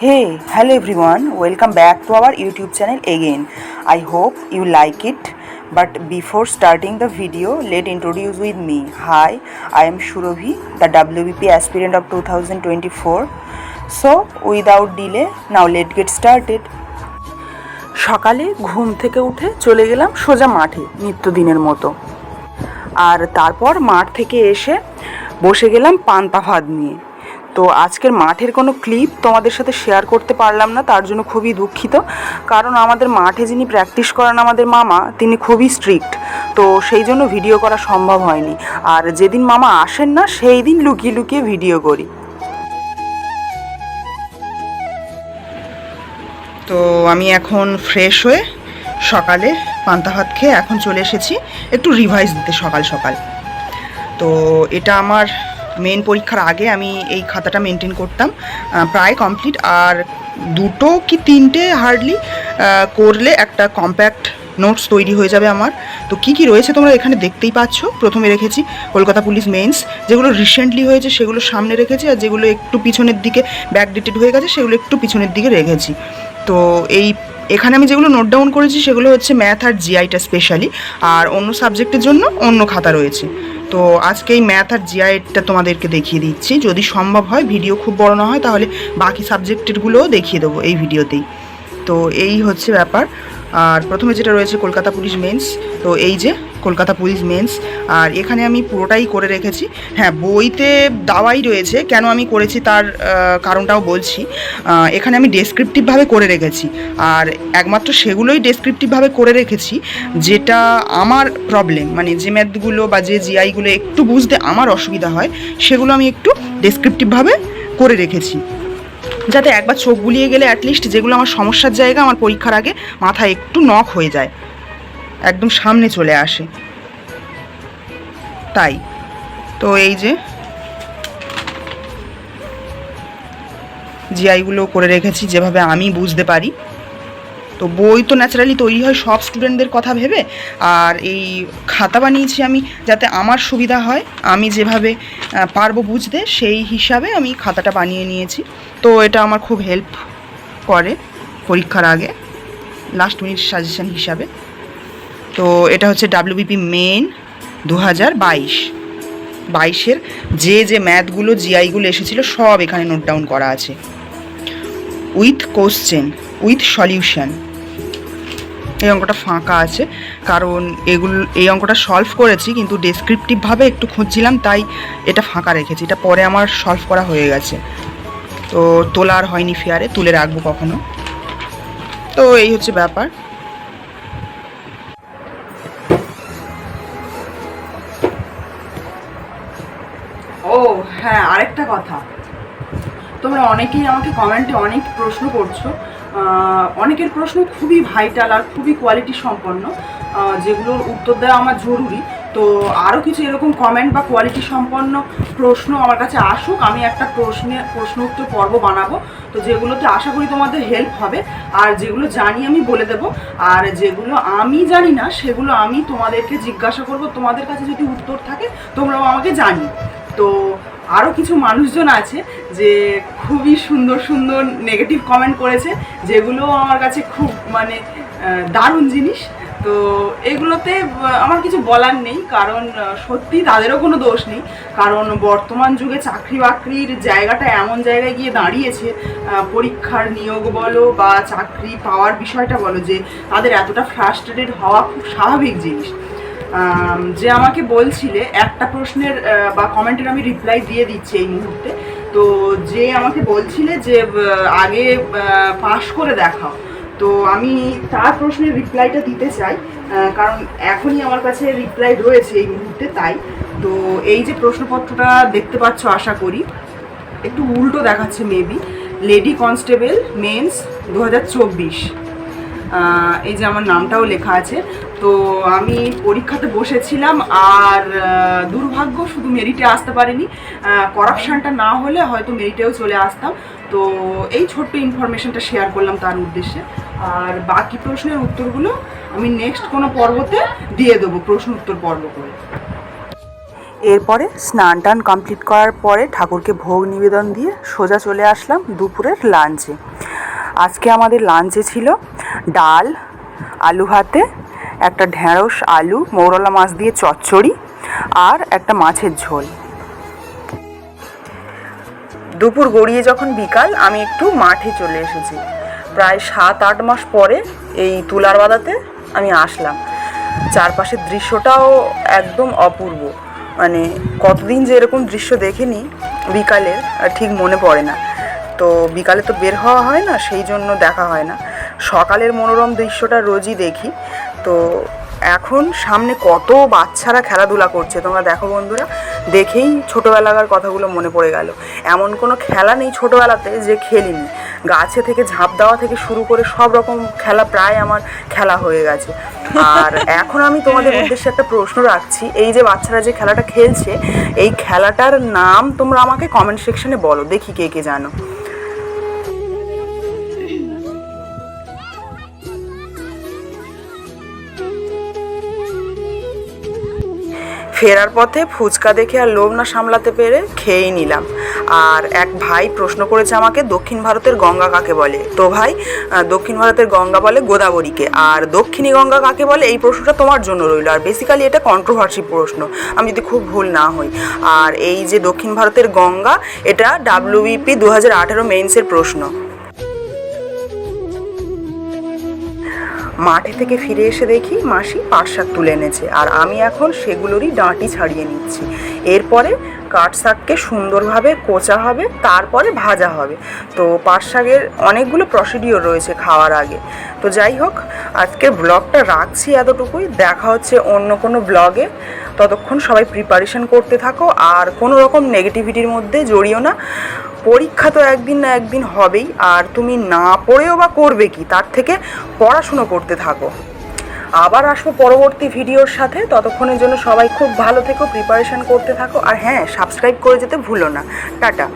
Hey, hello everyone, welcome back to our YouTube channel again. I hope you like it. But before starting the video, let introduce with me. Hi, I am Shurabhi, the WBP aspirant of 2024. So, without delay, now let's get started. সকালে ঘুম থেকে উঠে চলে গেলাম সোজা মাঠে নিত্যদিনের মতো। আর তারপর মাঠ থেকে এসে বসে গেলাম পান্তা ভাত নিয়ে। তো আজকের মাঠের কোনো ক্লিপ তোমাদের সাথে শেয়ার করতে পারলাম না, তার জন্য খুবই দুঃখিত। কারণ আমাদের মাঠে যিনি প্র্যাকটিস করান আমাদের মামা, তিনি খুবই স্ট্রিক্ট, তো সেই জন্য ভিডিও করা সম্ভব হয়নি। আর যেদিন মামা আসেন না সেই দিন লুকিয়ে লুকিয়ে ভিডিও করি। তো আমি এখন ফ্রেশ হয়ে সকালে পান্তা ভাত খেয়ে এখন চলে এসেছি একটু রিভাইজ দিতে সকাল সকাল। তো এটা আমার মেন পরীক্ষার আগে আমি এই খাতাটা মেনটেন করতাম, প্রায় কমপ্লিট। আর দুটো কি তিনটে হার্ডলি করলে একটা কম্প্যাক্ট নোটস তৈরি হয়ে যাবে আমার। তো কি কি রয়েছে তোমরা এখানে দেখতেই পাচ্ছ। প্রথমে রেখেছি কলকাতা পুলিশ মেন্স, যেগুলো রিসেন্টলি হয়েছে সেগুলো সামনে রেখেছি, আর যেগুলো একটু পিছনের দিকে ব্যাকডেটেড হয়ে গেছে সেগুলো একটু পিছনের দিকে রেখেছি। তো এখানে আমি যেগুলো নোট ডাউন করেছি সেগুলো হচ্ছে ম্যাথ আর জিআইটা স্পেশালি, আর অন্য সাবজেক্টের জন্য অন্য খাতা রয়েছে। তো আজকে এই ম্যাথ আর জিআইটা তোমাদেরকে দেখিয়ে দিচ্ছি, যদি সম্ভব হয়, ভিডিও খুব বড় না হয় তাহলে বাকি সাবজেক্টেরগুলোও দেখিয়ে দেবো এই ভিডিওতেই। তো এই হচ্ছে ব্যাপার। আর প্রথমে যেটা রয়েছে কলকাতা পুলিশ মেন্স, তো এই যে কলকাতা পুলিশ মেন্স, আর এখানে আমি পুরোটাই করে রেখেছি। হ্যাঁ, বইতে দেওয়াই রয়েছে, কেন আমি করেছি তার কারণটাও বলছি। এখানে আমি ডেসক্রিপটিভভাবে করে রেখেছি, আর একমাত্র সেগুলোই ডেসক্রিপটিভভাবে করে রেখেছি যেটা আমার প্রবলেম, মানে যে ম্যাথগুলো বা যে জিআইগুলো একটু বুঝতে আমার অসুবিধা হয় সেগুলো আমি একটু ডেসক্রিপটিভভাবে করে রেখেছি, যাতে একবার চোখ বুলিয়ে গেলে অ্যাটলিস্ট যেগুলো আমার সমস্যার জায়গা আমার পরীক্ষার আগে মাথায় একটু নক হয়ে যায়, একদম সামনে চলে আসে। তাই তো এই যে জিআইগুলো করে রেখেছি যেভাবে আমি বুঝতে পারি। তো বই তো ন্যাচারালি তৈরি হয় সব স্টুডেন্টদের কথা ভেবে, আর এই খাতা বানিয়েছি আমি যাতে আমার সুবিধা হয়, আমি যেভাবে পারবো বুঝতে সেই হিসাবে আমি খাতাটা বানিয়ে নিয়েছি। তো এটা আমার খুব হেল্প করে পরীক্ষার আগে লাস্ট মিনিট সাজেশন হিসাবে। তো এটা হচ্ছে WBP মেন 2022-22-এর যে ম্যাথগুলো জিআইগুলো এসেছিলো সব এখানে নোট ডাউন করা আছে, উইথ কোশ্চেন, উইথ সলিউশন। এই অঙ্কটা ফাঁকা আছে কারণ এই অঙ্কটা সলভ করেছি, কিন্তু ডেসক্রিপটিভভাবে একটু খুঁজছিলাম তাই এটা ফাঁকা রেখেছি। এটা পরে আমার সলভ করা হয়ে গেছে, তো তোলা আর হয়নি ফেয়ারে, তুলে রাখবো কখনো। তো এই হচ্ছে ব্যাপার। ও হ্যাঁ, আরেকটা কথা, তোমরা অনেকেই আমাকে কমেন্টে অনেক প্রশ্ন করছো, অনেকের প্রশ্ন খুবই ভাইটাল আর খুবই কোয়ালিটি সম্পন্ন, যেগুলোর উত্তর দেওয়া আমার জরুরি। তো আরও কিছু এরকম কমেন্ট বা কোয়ালিটি সম্পন্ন প্রশ্ন আমার কাছে আসুক, আমি একটা প্রশ্ন উত্তর পর্ব বানাবো, তো যেগুলোতে আশা করি তোমাদের হেল্প হবে। আর যেগুলো জানি আমি বলে দেবো, আর যেগুলো আমি জানি না সেগুলো আমি তোমাদেরকে জিজ্ঞাসা করব, তোমাদের কাছে যদি উত্তর থাকে তোমরাও আমাকে জানি। তো আরও কিছু মানুষজন আছে যে খুবই সুন্দর সুন্দর নেগেটিভ কমেন্ট করেছে, যেগুলো আমার কাছে খুব মানে দারুণ জিনিস। তো এগুলোতে আমার কিছু বলার নেই, কারণ সত্যি তাদেরও কোনো দোষ নেই, কারণ বর্তমান যুগে চাকরি বাকরির জায়গাটা এমন জায়গায় গিয়ে দাঁড়িয়েছে, পরীক্ষার নিয়োগ বলো বা চাকরি পাওয়ার বিষয়টা বলো, যে তাদের এতটা ফ্রাস্ট্রেটেড হওয়া খুব স্বাভাবিক জিনিস। যে আমাকে বলছিলে একটা প্রশ্নের বা কমেন্টের আমি রিপ্লাই দিয়ে দিচ্ছি এই মুহূর্তে। তো যে আমাকে বলছিলে যে আগে পাস করে দেখাও, তো আমি তার প্রশ্নের রিপ্লাইটা দিতে চাই, কারণ এখনই আমার কাছে রিপ্লাই রয়েছে এই মুহূর্তে। তাই তো এই যে প্রশ্নপত্রটা দেখতে পাচ্ছ, আশা করি একটু উল্টো দেখাচ্ছে মেবি, লেডি কনস্টেবল মেন্স 2024, এই যে আমার নামটাও লেখা আছে। তো আমি পরীক্ষাতে বসেছিলাম, আর দুর্ভাগ্য শুধু মেরিটে আসতে পারিনি, করাপশানটা না হলে হয়তো মেরিটেও চলে আসতাম। তো এই ছোট্ট ইনফরমেশনটা শেয়ার করলাম তার উদ্দেশ্যে। আর বাকি প্রশ্নের উত্তরগুলো আমি নেক্সট কোনো পর্বতে দিয়ে দেবো, প্রশ্ন উত্তর পর্ব করে। এরপরে স্নান টান কমপ্লিট করার পরে ঠাকুরকে ভোগ নিবেদন দিয়ে সোজা চলে আসলাম দুপুরের লাঞ্চে। আজকে আমাদের লাঞ্চে ছিল ডাল, আলু ভাতে, একটা ঢ্যাঁড়স আলু মৌরলা মাছ দিয়ে চচ্চড়ি আর একটা মাছের ঝোল। দুপুর গড়িয়ে যখন বিকাল, আমি একটু মাঠে চলে এসেছি। প্রায় 7-8 মাস পরে এই তুলার বাদাতে আমি আসলাম। চারপাশের দৃশ্যটাও একদম অপূর্ব, মানে কতদিন যে এরকম দৃশ্য দেখিনি বিকালের ঠিক মনে পড়ে না। তো বিকালে তো বের হওয়া হয় না, সেই জন্য দেখা হয় না। সকালের মনোরম দৃশ্যটা রোজই দেখি। তো এখন সামনে কত বাচ্চারা খেলাধুলা করছে, তোমরা দেখো বন্ধুরা, দেখেই ছোটোবেলাকার কথাগুলো মনে পড়ে গেল। এমন কোনো খেলা নেই ছোটোবেলাতে যে খেলিনি। গাছে থেকে ঝাঁপ দেওয়া থেকে শুরু করে সব রকম খেলা প্রায় আমার খেলা হয়ে গেছে। আর এখন আমি তোমাদের উদ্দেশ্যে একটা প্রশ্ন রাখছি, এই যে বাচ্চারা যে খেলাটা খেলছে, এই খেলাটার নাম তোমরা আমাকে কমেন্ট সেকশনে বলো, দেখি কে কে জানো। ফেরার পথে ফুচকা দেখে আর লোভ না সামলাতে পেরে খেয়েই নিলাম। আর এক ভাই প্রশ্ন করেছে আমাকে, দক্ষিণ ভারতের গঙ্গা কাকে বলে? তো ভাই, দক্ষিণ ভারতের গঙ্গা বলে গোদাবরীকে। আর দক্ষিণী গঙ্গা কাকে বলে, এই প্রশ্নটা তোমার জন্য রইল। আর বেসিক্যালি এটা কন্ট্রোভার্সি প্রশ্ন, আমি যদি খুব ভুল না হই। আর এই যে দক্ষিণ ভারতের গঙ্গা, এটা WBP 2018 মেইনসের প্রশ্ন। মাঠে থেকে ফিরে এসে দেখি মাসি পাট শাক তুলে এনেছে, আর আমি এখন সেগুলোরই ডাঁটি ছাড়িয়ে নিচ্ছি। এরপরে কাঠ শাককে সুন্দরভাবে কোচা হবে, তারপরে ভাজা হবে। তো পাট শাকের অনেকগুলো প্রসিডিওর রয়েছে খাওয়ার আগে। তো যাই হোক, আজকের ব্লগটা রাখছি এতটুকুই। দেখা হচ্ছে অন্য কোনো ব্লগে। ততক্ষণ সবাই প্রিপারেশন করতে থাকো, আর কোনো রকম নেগেটিভিটির মধ্যে জড়িও না। পরীক্ষা তো একদিন না একদিন হবেই, আর তুমি না পড়েও বা করবে কি, তার থেকে পড়াশুনো করতে থাকো। আবার আসবো পরবর্তী ভিডিওর সাথে। ততক্ষণের জন্য সবাই খুব ভালো থেকো, প্রিপারেশন করতে থাকো। আর হ্যাঁ, সাবস্ক্রাইব করে যেতে ভুলো না। টাটা।